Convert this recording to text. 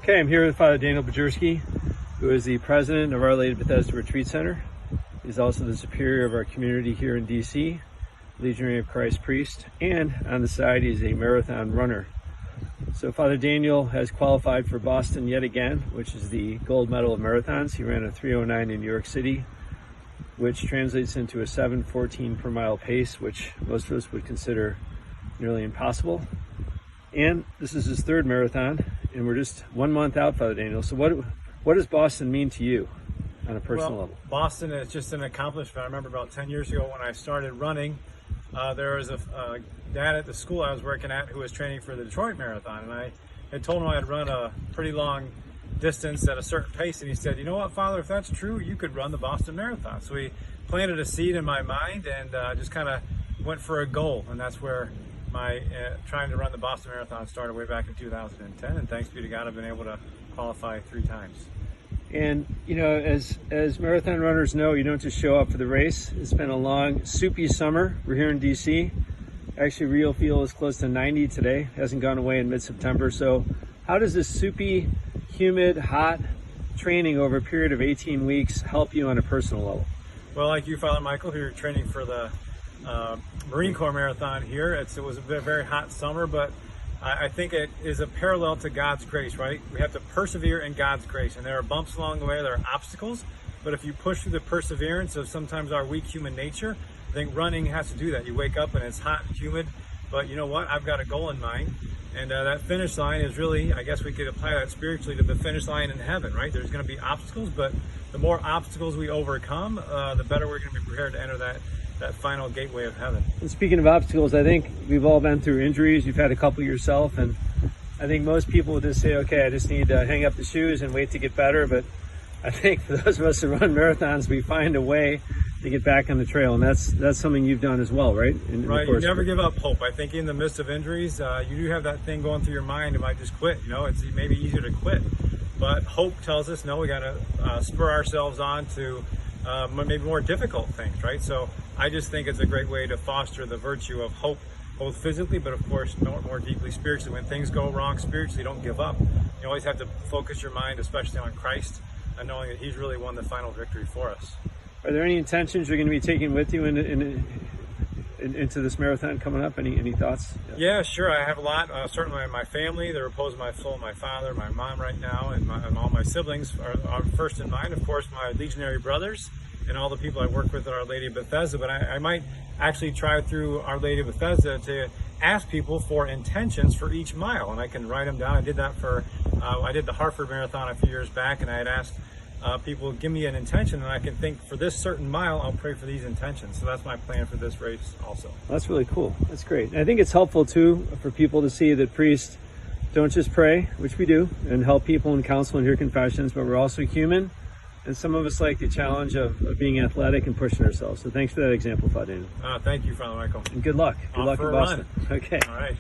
Okay, I'm here with Father Daniel Bajurski, who is the president of Our Lady of Bethesda Retreat Center. He's also the superior of our community here in DC, Legionary of Christ priest, and on the side he's a marathon runner. So Father Daniel has qualified for Boston yet again, which is the gold medal of marathons. He ran a 3:09 in New York City, which translates into a 7:14 per mile pace, which most of us would consider nearly impossible. And this is his third marathon, and we're just 1 month out, Father Daniel. So what does Boston mean to you on a personal level? Boston is just an accomplishment. I remember about 10 years ago when I started running, there was a dad at the school I was working at who was training for the Detroit Marathon, and I had told him I had run a pretty long distance at a certain pace, and he said, "You know what, Father, if that's true, you could run the Boston Marathon." So he planted a seed in my mind and just kind of went for a goal, and that's where my trying to run the Boston Marathon started way back in 2010, and thanks be to God, I've been able to qualify 3 times. And you know, as marathon runners know, you don't just show up for the race. It's been a long, soupy summer. We're here in DC. Actually, real feel is close to 90 today. Hasn't gone away in mid-September. So how does this soupy, humid, hot training over a period of 18 weeks help you on a personal level? Well, like you, Father Michael, who are training for the Marine Corps Marathon here, it was a very hot summer, but I think it is a parallel to God's grace, right? We have to persevere in God's grace, and there are bumps along the way, there are obstacles, but if you push through the perseverance of sometimes our weak human nature, I think running has to do that. You wake up and it's hot and humid, but you know what? I've got a goal in mind, and that finish line is really, I guess we could apply that spiritually to the finish line in heaven, right? There's going to be obstacles, but the more obstacles we overcome, the better we're going to be prepared to enter that final gateway of heaven. And speaking of obstacles, I think we've all been through injuries. You've had a couple yourself, and I think most people would just say, okay, I just need to hang up the shoes and wait to get better. But I think for those of us who run marathons, we find a way to get back on the trail, and that's something you've done as well, right? Right, you never give up hope. I think in the midst of injuries, you do have that thing going through your mind, am I just quit? You know, it's maybe easier to quit, but hope tells us, no, we got to spur ourselves on to maybe more difficult things, right? So I just think it's a great way to foster the virtue of hope, both physically, but of course more deeply spiritually. When things go wrong spiritually, don't give up. You always have to focus your mind, especially on Christ, and knowing that He's really won the final victory for us. Are there any intentions you're going to be taking with you into this marathon coming up? Any thoughts? Yeah, sure. I have a lot. Certainly my family, the repose of my soul, my father, my mom right now, and all my siblings are first in mind. Of course, my legionary brothers and all the people I work with at Our Lady of Bethesda. But I might actually try through Our Lady of Bethesda to ask people for intentions for each mile, and I can write them down. I did that for, I did the Hartford Marathon a few years back, and I had asked people, give me an intention, and I can think for this certain mile, I'll pray for these intentions. So that's my plan for this race also. That's really cool. That's great. And I think it's helpful too for people to see that priests don't just pray, which we do, and help people and counsel and hear confessions, but we're also human. And some of us like the challenge of being athletic and pushing ourselves. So thanks for that example, Father Daniel. Thank you, Father Michael. And good luck. Good luck in Boston. Run. Okay. All right.